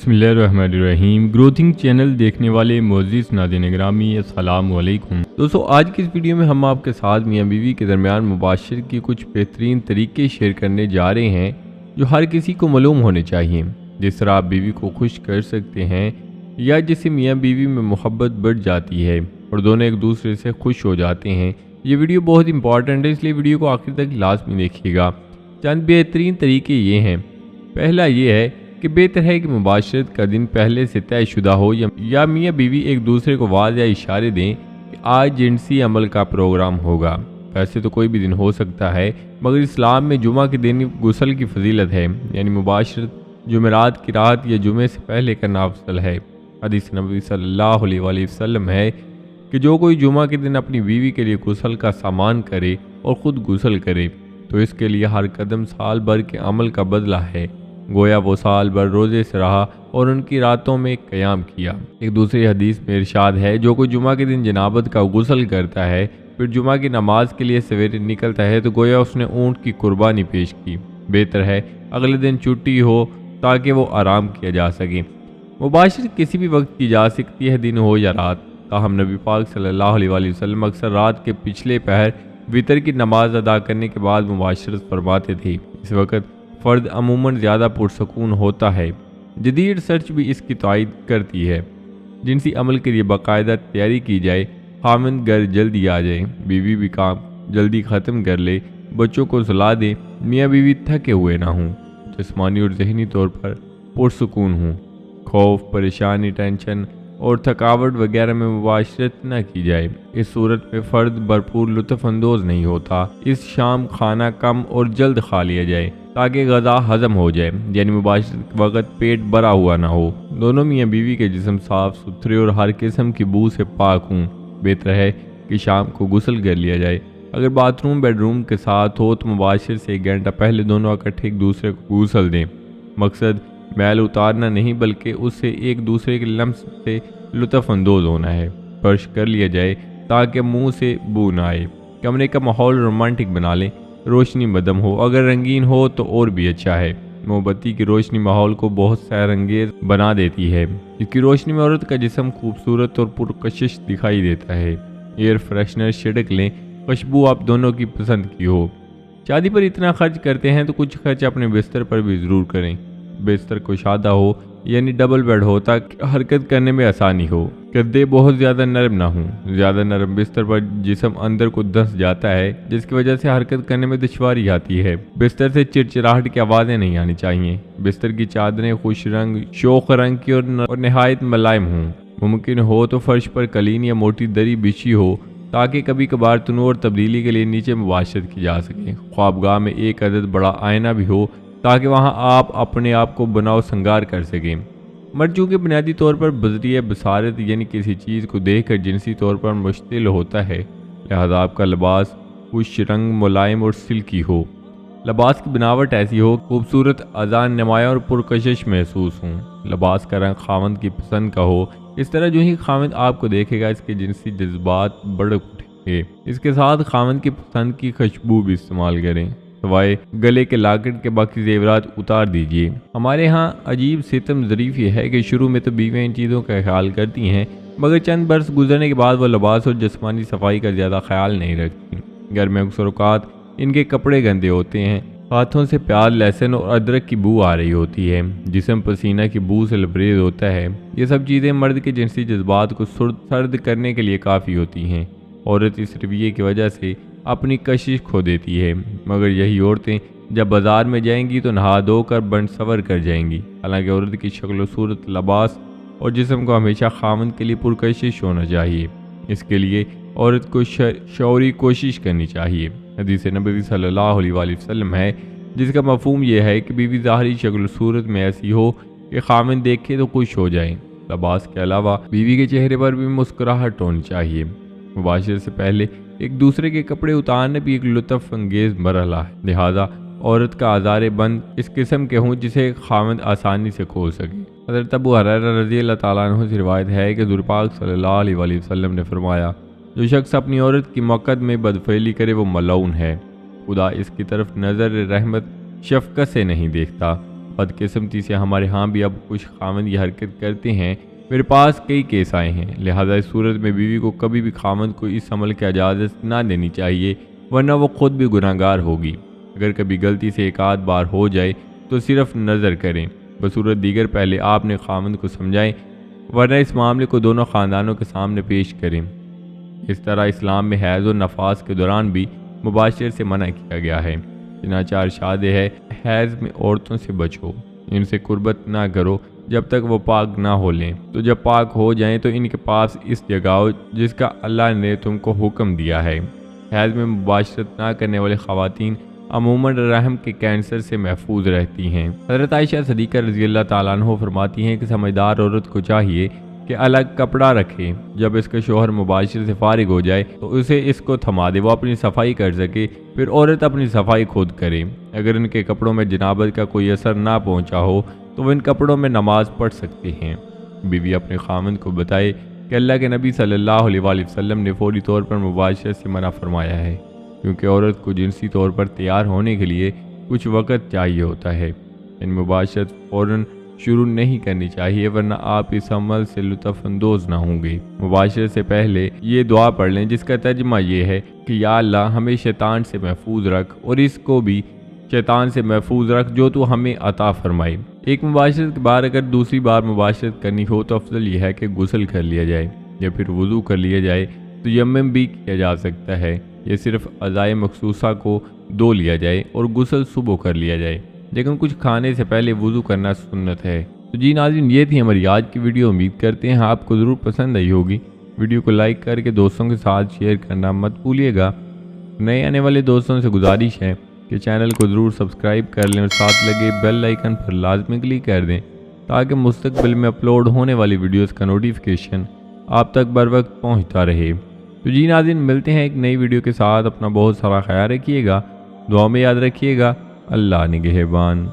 बिस्मिल्लाहिर्रहमानिर्रहीम। ग्रोथिंग चैनल देखने वाले मोअज़्ज़िज़ नाज़रीन ग्रामी, अस्सलामु अलैकुम। दोस्तों, आज की इस वीडियो में हम आपके साथ मियाँ बीवी के दरमियान मुबाशरत की कुछ बेहतरीन तरीके शेयर करने जा रहे हैं जो हर किसी को मालूम होने चाहिए। जिस तरह आप बीवी को खुश कर सकते हैं या जिससे मियाँ बीवी में मोहब्बत बढ़ जाती है और दोनों एक दूसरे से खुश हो जाते हैं। ये वीडियो बहुत इंपॉर्टेंट है, इसलिए वीडियो को आखिर तक लाजमी देखिएगा। चंद बेहतरीन तरीके ये हैं। पहला ये है कि बेहतर है कि मुबाशरत का दिन पहले से तयशुदा हो या मियाँ बीवी एक दूसरे को वाज़ या इशारे दें कि आज जिनसी अमल का प्रोग्राम होगा। वैसे तो कोई भी दिन हो सकता है, मगर इस्लाम में जुमा के दिन गुस्ल की फजीलत है, यानी मुबाशरत जुमेरात की रात या जुमे से पहले करना अफजल है। हदीस नबी सल्लल्लाहु अलैहि वसल्लम है कि जो कोई जुमा के दिन अपनी बीवी के लिए गुस्ल का सामान करे और ख़ुद गुस्ल करे तो इसके लिए हर कदम साल भर के अमल का बदला है। गोया वो साल भर रोज़े से रहा और उनकी रातों में क़याम किया। एक दूसरी हदीस में इरशाद है, जो कोई जुमा के दिन जनाबत का गुस्ल करता है फिर जुमा की नमाज के लिए सवेरे निकलता है तो गोया उसने ऊँट की कुर्बानी पेश की। बेहतर है अगले दिन छुट्टी हो ताकि वो आराम किया जा सके। मुबाशरत किसी भी वक्त की जा सकती है, दिन हो या रात। ताहम नबी पाक सल्लल्लाहु अलैहि वसल्लम अक्सर रात के पिछले पहर वितर की नमाज अदा करने के बाद मुबाशरत फरमाते थे। इस वक्त फ़र्द अमूमन ज़्यादा पुरसकून होता है। जदीद रिसर्च भी इसकी तायद करती है। जिनसी अमल के लिए बाकायदा तैयारी की जाए, खामिंद घर जल्दी आ जाए, बीवी भी काम जल्दी ख़त्म कर ले, बच्चों को सुला दे, मियाँ बीवी थके हुए ना हों, जिस्मानी और जहनी तौर पर पुरसकून हों। खौफ, परेशानी, टेंशन और थकावट वगैरह में मुबाशरत न की जाए। इस सूरत में फ़र्द भरपूर लुत्फ़ अंदोज़ नहीं होता। इस शाम खाना कम और जल्द खा लिया जाए ताकि ग़ज़ा हज़म हो जाए, यानी मुबाशरत के वक़्त पेट भरा हुआ ना हो। दोनों मियाँ बीवी के जिस्म साफ़ सुथरे और हर किस्म की बू से पाक हों। बेहतर है कि शाम को गुस्ल कर लिया जाए। अगर बाथरूम बेडरूम के साथ हो तो मुबाशरत से 1 घंटा पहले दोनों इकट्ठे एक दूसरे को गुस्ल दें। मकसद मैल उतारना नहीं बल्कि उससे एक दूसरे के लम्स से लुत्फ़ अंदोज़ होना है। फर्श कर लिया जाए ताकि मुंह से बू ना आए। कमरे का माहौल रोमांटिक बना लें, रोशनी मध्यम हो, अगर रंगीन हो तो और भी अच्छा है। मोमबत्ती की रोशनी माहौल को बहुत सैरंगेज बना देती है। इसकी रोशनी में औरत का जिस्म खूबसूरत और पुरकशिश दिखाई देता है। एयर फ्रेशनर छिड़क लें, खुशबू आप दोनों की पसंद की हो। शादी पर इतना खर्च करते हैं तो कुछ खर्च अपने बिस्तर पर भी ज़रूर करें। बिस्तर कुशादा हो यानी डबल बेड हो ताकि हरकत करने में आसानी हो। गद्दे बहुत ज़्यादा नरम ना हों। ज़्यादा नरम बिस्तर पर जिस्म अंदर को धंस जाता है, जिसकी वजह से हरकत करने में दुश्वारी आती है। बिस्तर से चिड़चिड़ाहट की आवाज़ें नहीं आनी चाहिए। बिस्तर की चादरें खुश रंग, शोख रंग की और नहायत मुलायम हों। मुमकिन हो तो फर्श पर कलीन या मोटी दरी बिछी हो ताकि कभी कभार तनूर और तब्दीली के लिए नीचे मुबाशरत की जा सके। ख्वाबगाह में एक अदद बड़ा आईना भी हो ताकि वहां आप अपने आप को बनाओ संगार कर सकें। मर्द चूँकि बुनियादी तौर पर बज़रिया बसारत यानी किसी चीज़ को देखकर जिनसी तौर पर मुश्तिल होता है, लिहाजा आपका लिबास खुश रंग, मुलायम और सिल्की हो। लिबास की बनावट ऐसी हो खूबसूरत, अजान नुमाया और पुरकशिश महसूस हों। लिबास का रंग खामद की पसंद का हो। इस तरह जो ही खामद आपको देखेगा इसके जिनसी जज्बात बढ़ उठेंगे। इसके साथ खामद की पसंद की खुशबू भी इस्तेमाल करें। सवाए गले के लाकेट के बाकी जेवरात उतार दीजिए। हमारे यहाँ अजीब सितम ज़रीफ़ ये है कि शुरू में तो बीवियाँ इन चीज़ों का ख्याल करती हैं, मगर चंद बरस गुजरने के बाद वो लिबास और जिस्मानी सफाई का ज़्यादा ख्याल नहीं रखती। घर में अक्सर औक़ात इनके कपड़े गंदे होते हैं, हाथों से प्याज, लहसुन और अदरक की बू आ रही होती है, जिस्म पसीना की बू से लबरेज होता है। ये सब चीज़ें मर्द के जिनसी जज्बात को सर्द करने के लिए काफ़ी होती हैं। औरत इस रवैये की वजह से अपनी कशिश खो देती है, मगर यही औरतें जब बाज़ार में जाएंगी तो नहा धो कर बन सवर कर जाएंगी। हालांकि औरत की शक्ल सूरत, लिबास और जिस्म को हमेशा खामद के लिए पुरकशिश होना चाहिए। इसके लिए औरत को शौरी कोशिश करनी चाहिए। हदीस नबी सल्लल्लाहु अलैहि वसल्लम है जिसका मफहूम यह है कि बीवी ज़ाहरी शक्ल सूरत में ऐसी हो कि खामद देखे तो खुश हो जाए। लिबास के अलावा बीवी के चेहरे पर भी मुस्कुराहट होनी चाहिए। मुबाशरत से पहले एक दूसरे के कपड़े उतारना भी एक लुत्फ़ अंगेज़ मरहला है। लिहाजा औरत का आज़ार बंद इस किस्म के हों जिसे खामद आसानी से खोल सके। हज़रत अबू हुरैरा रज़ी अल्लाह तआला अन्हु से रिवायत है कि हुज़ूर पाक सल्लल्लाहु अलैहि वसल्लम ने फरमाया, जो शख्स अपनी औरत की मक़द में बदफ़ेली करे वो मलऊन है। खुदा इसकी तरफ नज़र रहमत शफ़क़त से नहीं देखता। بدقسمتی سے ہمارے ہاں بھی اب کچھ خاوند یہ حرکت کرتے ہیں۔ میرے پاس کئی کیس آئے ہیں، لہٰذا اس صورت میں بیوی کو کبھی بھی خاوند کو اس عمل کی اجازت نہ دینی چاہیے، ورنہ وہ خود بھی گناہگار ہوگی۔ اگر کبھی غلطی سے ایک آدھ بار ہو جائے تو صرف نظر کریں، بصورت دیگر پہلے آپ نے خاوند کو سمجھائیں، ورنہ اس معاملے کو دونوں خاندانوں کے سامنے پیش کریں۔ اس طرح اسلام میں حیض و نفاس کے دوران بھی مباشرت سے منع کیا گیا ہے۔ چنانچہ ارشاد ہے، حیض میں عورتوں سے بچو، ان سے قربت نہ کرو جب تک وہ پاک نہ ہو لیں، تو جب پاک ہو جائیں تو ان کے پاس اس جگہ جس کا اللہ نے تم کو حکم دیا ہے۔ حیض میں مباشرت نہ کرنے والے خواتین عموماً رحم کے کینسر سے محفوظ رہتی ہیں۔ حضرت عائشہ صدیقہ رضی اللہ تعالیٰ عنہ فرماتی ہیں کہ سمجھدار عورت کو چاہیے کہ الگ کپڑا رکھے، جب اس کا شوہر مباشرت سے فارغ ہو جائے تو اسے اس کو تھما دے، وہ اپنی صفائی کر سکے، پھر عورت اپنی صفائی خود کرے۔ اگر ان کے کپڑوں میں جنابت کا کوئی اثر نہ پہنچا ہو تو وہ ان کپڑوں میں نماز پڑھ سکتے ہیں۔ بیوی اپنے خاوند کو بتائے کہ اللہ کے نبی صلی اللہ علیہ وآلہ وسلم نے فوری طور پر مباشرت سے منع فرمایا ہے، کیونکہ عورت کو جنسی طور پر تیار ہونے کے لیے کچھ وقت چاہیے ہوتا ہے۔ ان مباشرت فوراً شروع نہیں کرنی چاہیے، ورنہ آپ اس عمل سے لطف اندوز نہ ہوں گے۔ مباشرت سے پہلے یہ دعا پڑھ لیں، جس کا ترجمہ یہ ہے کہ یا اللہ ہمیں شیطان سے محفوظ رکھ اور اس کو بھی شیطان سے محفوظ رکھ جو تو ہمیں عطا فرمائے۔ ایک مباشرت کے بعد اگر دوسری بار مباشرت کرنی ہو تو افضل یہ ہے کہ غسل کر لیا جائے یا پھر وضو کر لیا جائے، تو یمم بھی کیا جا سکتا ہے، یہ صرف اعضائے مخصوصہ کو دھو لیا جائے اور غسل صبح کر لیا جائے، لیکن کچھ کھانے سے پہلے وضو کرنا سنت ہے۔ تو جی ناظرین، یہ تھی ہماری آج کی ویڈیو، امید کرتے ہیں آپ کو ضرور پسند آئی ہوگی۔ ویڈیو کو لائک کر کے دوستوں کے ساتھ شیئر کرنا مت بھولیے گا۔ نئے آنے والے دوستوں سے گزارش ہے کہ چینل کو ضرور سبسکرائب کر لیں اور ساتھ لگے بیل آئیکن پر لازمی کلک کر دیں تاکہ مستقبل میں اپلوڈ ہونے والی ویڈیوز کا نوٹیفیکیشن آپ تک بر وقت پہنچتا رہے۔ تو جی ناظرین، ملتے ہیں ایک نئی ویڈیو کے ساتھ، اپنا بہت سارا خیال رکھیے گا، دعا میں یاد رکھیے گا۔ اللہ نگہبان۔